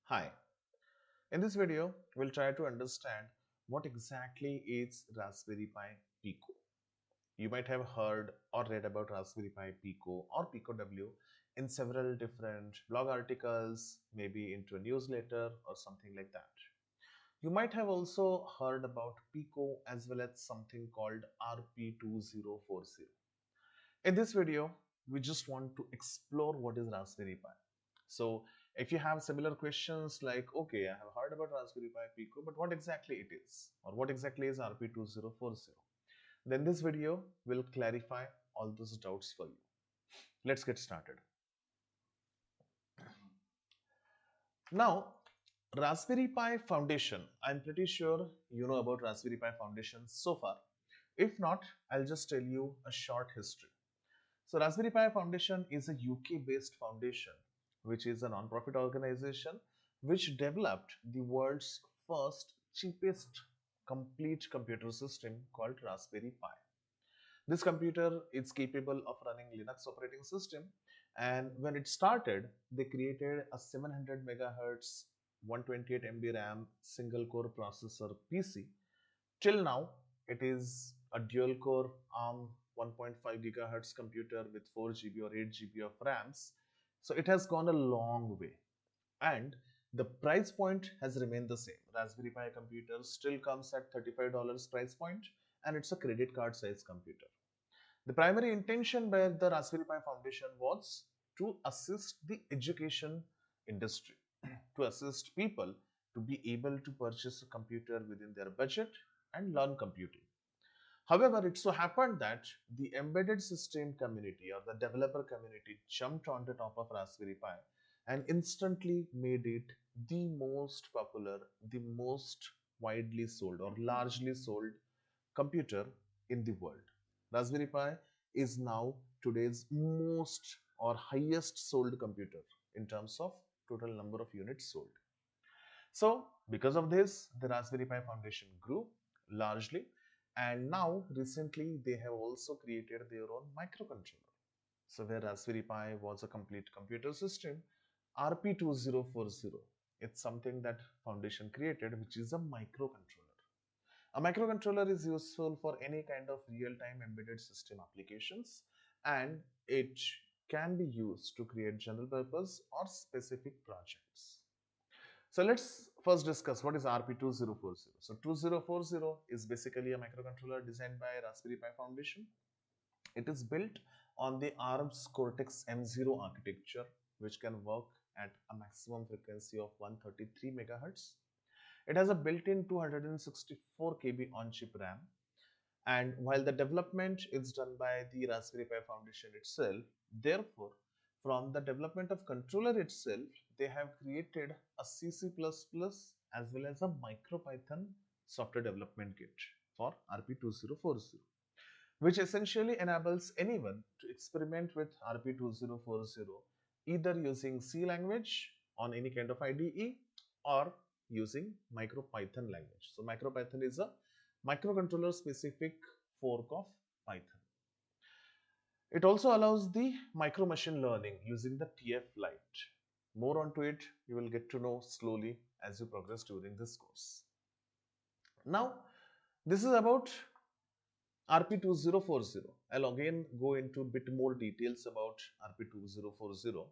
Hi, in this video, we'll try to understand what exactly is Raspberry Pi Pico. You might have heard or read about Raspberry Pi Pico or Pico W in several different blog articles, maybe into a newsletter or something like that. You might have also heard about Pico as well as something called RP2040. In this video, we just want to explore what is Raspberry Pi. So if you have similar questions like, okay, I have heard about Raspberry Pi Pico, but what exactly it is, or what exactly is RP2040, then this video will clarify all those doubts for you. Let's get started. Now, Raspberry Pi Foundation, I'm pretty sure you know about Raspberry Pi Foundation so far. If not, I'll just tell you a short history. So Raspberry Pi Foundation is a UK-based foundation, which is a non-profit organization which developed the world's first cheapest complete computer system called Raspberry Pi. This computer is capable of running Linux operating system, and when it started, they created a 700 megahertz 128 MB RAM single core processor PC. Till now, it is a dual core ARM 1.5 gigahertz computer with 4 GB or 8 GB of RAMs. So it has gone a long way. And the price point has remained the same. Raspberry Pi computer still comes at $35 price point, and it's a credit card size computer. The primary intention by the Raspberry Pi Foundation was to assist the education industry, to assist people to be able to purchase a computer within their budget and learn computing. However, it so happened that the embedded system community or the developer community jumped on the top of Raspberry Pi and instantly made it the most popular, the most widely sold or largely sold computer in the world. Raspberry Pi is now today's most or highest sold computer in terms of total number of units sold. So because of this, the Raspberry Pi Foundation grew largely, and now recently they have also created their own microcontroller. So where Raspberry Pi was a complete computer system, RP2040, it's something that Foundation created, which is a microcontroller. A microcontroller is useful for any kind of real-time embedded system applications, and it can be used to create general purpose or specific projects. So let's first discuss what is RP2040. So 2040 is basically a microcontroller designed by Raspberry Pi Foundation. It is built on the ARM's Cortex M0 architecture, which can work at a maximum frequency of 133 megahertz. It has a built-in 264 KB on-chip RAM, and while the development is done by the Raspberry Pi Foundation itself, therefore, from the development of controller itself, they have created a CC++ as well as a MicroPython software development kit for RP2040, which essentially enables anyone to experiment with RP2040 either using C language on any kind of IDE or using MicroPython language. So MicroPython is a microcontroller specific fork of Python. It also allows the micro machine learning using the TF Lite. More onto it you will get to know slowly as you progress during this course. Now this is about RP2040. I'll again go into a bit more details about RP2040.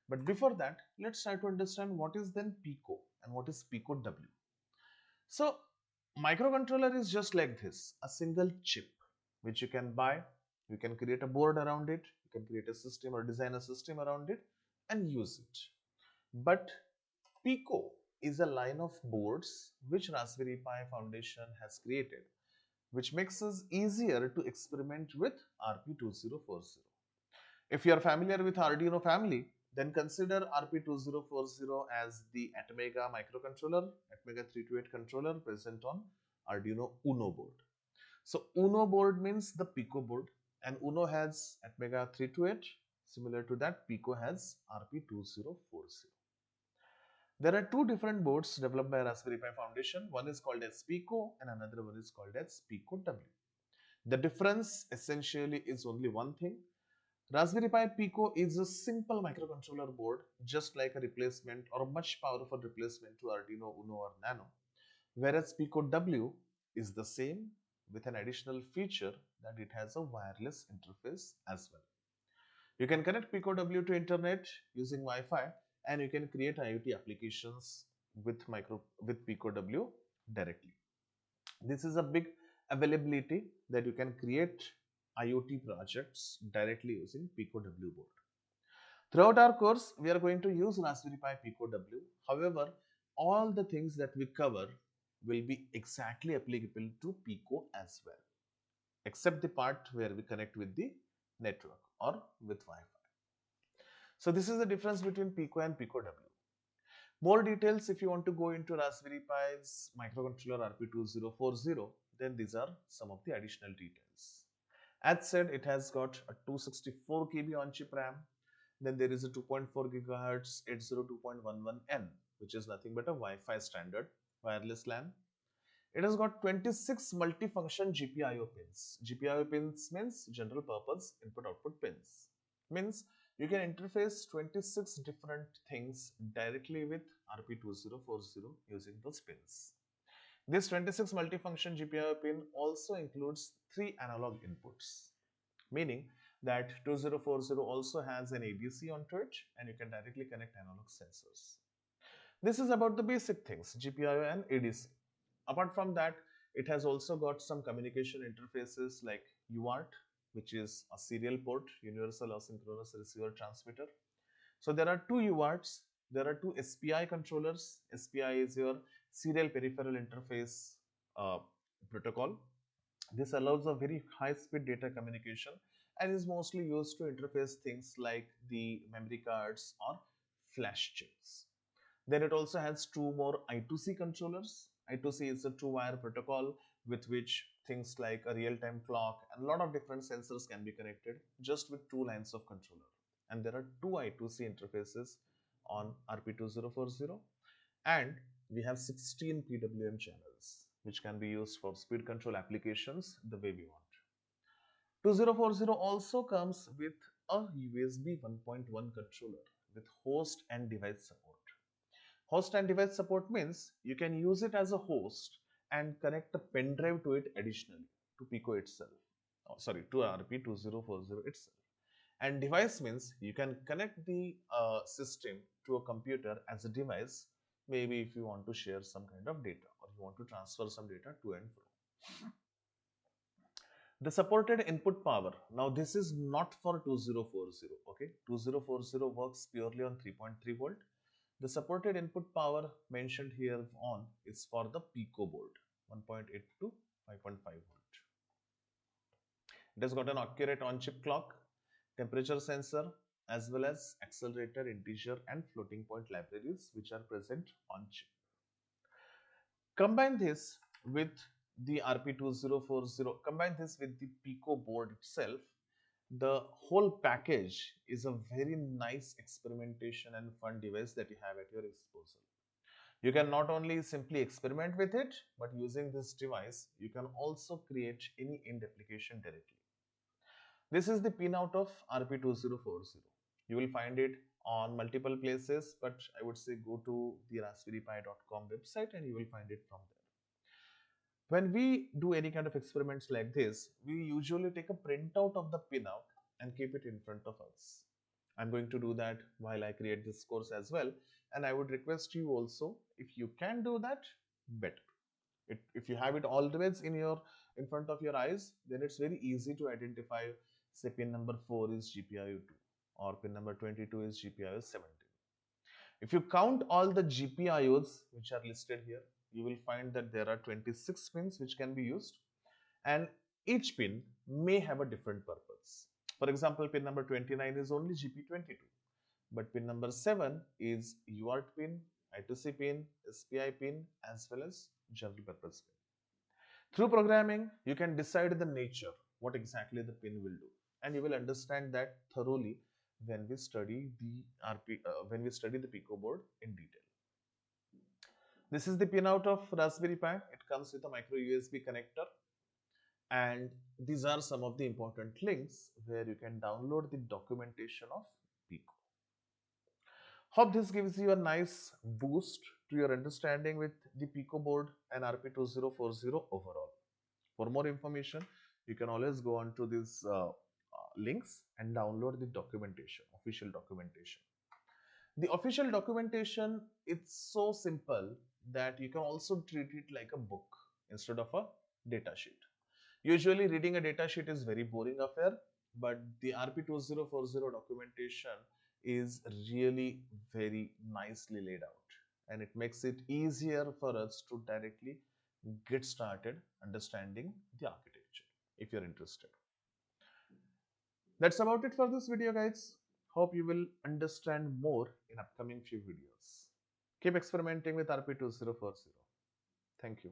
But before that, let's try to understand what is then Pico and what is Pico W. So microcontroller is just like this, a single chip which you can buy, you can create a board around it, you can create a system or design a system around it and use it. But Pico is a line of boards which Raspberry Pi Foundation has created, which makes it easier to experiment with RP2040. If you are familiar with Arduino family, then consider RP2040 as the Atmega microcontroller, Atmega 328 controller present on Arduino Uno board. So Uno board means the Pico board, and Uno has Atmega 328. Similar to that, Pico has RP2040. There are two different boards developed by Raspberry Pi Foundation. One is called as Pico and another one is called as Pico W. The difference essentially is only one thing. Raspberry Pi Pico is a simple microcontroller board, just like a replacement or a much powerful replacement to Arduino Uno or Nano, whereas Pico W is the same with an additional feature that it has a wireless interface as well. You can connect Pico W to internet using Wi-Fi, and you can create IoT applications with Pico W directly. This is a big availability that you can create IoT projects directly using Pico W board. Throughout our course, we are going to use Raspberry Pi Pico W. However, all the things that we cover will be exactly applicable to Pico as well, except the part where we connect with the network or with Wi-Fi. So this is the difference between Pico and Pico W. More details if you want to go into Raspberry Pi's microcontroller RP2040, then these are some of the additional details. As said, it has got a 264 KB on-chip RAM. Then there is a 2.4 GHz 802.11n, which is nothing but a Wi-Fi standard wireless LAN. It has got 26 multifunction GPIO pins. GPIO pins means general purpose input output pins. Means you can interface 26 different things directly with RP2040 using those pins. This 26 multifunction GPIO pin also includes 3 analog inputs, meaning that 2040 also has an ADC onto it, and you can directly connect analog sensors. This is about the basic things, GPIO and ADC. Apart from that, it has also got some communication interfaces like UART, which is a serial port, universal asynchronous receiver transmitter. So there are two UARTs, there are two SPI controllers. SPI is your serial peripheral interface protocol. This allows a very high speed data communication and is mostly used to interface things like the memory cards or flash chips. Then it also has two more I2C controllers. I2C is a two-wire protocol with which things like a real-time clock and a lot of different sensors can be connected just with two lines of controller. And there are two I2C interfaces on RP2040, and we have 16 PWM channels which can be used for speed control applications the way we want. 2040 also comes with a USB 1.1 controller with host and device support. Host and device support means you can use it as a host and connect a pen drive to it additionally to Pico itself. Oh, sorry, to RP2040 itself. And device means you can connect the system to a computer as a device, maybe if you want to share some kind of data or you want to transfer some data to and fro. The supported input power. Now this is not for 2040, okay? 2040 works purely on 3.3 volt. The supported input power mentioned here on is for the Pico board, 1.8 to 5.5 volt. It has got an accurate on-chip clock, temperature sensor, as well as accelerator, integer, and floating point libraries which are present on chip. Combine this with the RP2040, combine this with the Pico board itself, the whole package is a very nice experimentation and fun device that you have at your disposal. You can not only simply experiment with it, but using this device, you can also create any end application directly. This is the pinout of RP2040. You will find it on multiple places, but I would say go to the raspberrypi.com website and you will find it from there. When we do any kind of experiments like this, we usually take a printout of the pinout and keep it in front of us. I'm going to do that while I create this course as well, and I would request you also, if you can do that, better. If you have it always in front of your eyes, then it's very easy to identify, say pin number 4 is GPIO 2 or pin number 22 is GPIO 17. If you count all the GPIOs which are listed here, you will find that there are 26 pins which can be used, and each pin may have a different purpose. For example, pin number 29 is only GP22, but pin number 7 is UART pin, I2C pin, SPI pin, as well as general purpose pin. Through programming, you can decide the nature, what exactly the pin will do, and you will understand that thoroughly when we study the Pico board in detail. This is the pinout of Raspberry Pi. It comes with a micro USB connector. And these are some of the important links where you can download the documentation of Pico. Hope this gives you a nice boost to your understanding with the Pico board and RP2040 overall. For more information, you can always go on to these links and download the documentation, official documentation. The official documentation, it's so simple that you can also treat it like a book instead of a data sheet. Usually reading a data sheet is very boring affair, but the RP2040 documentation is really very nicely laid out, and it makes it easier for us to directly get started understanding the architecture if you're interested. That's about it for this video, guys. Hope you will understand more in upcoming few videos. Keep experimenting with RP2040. Thank you.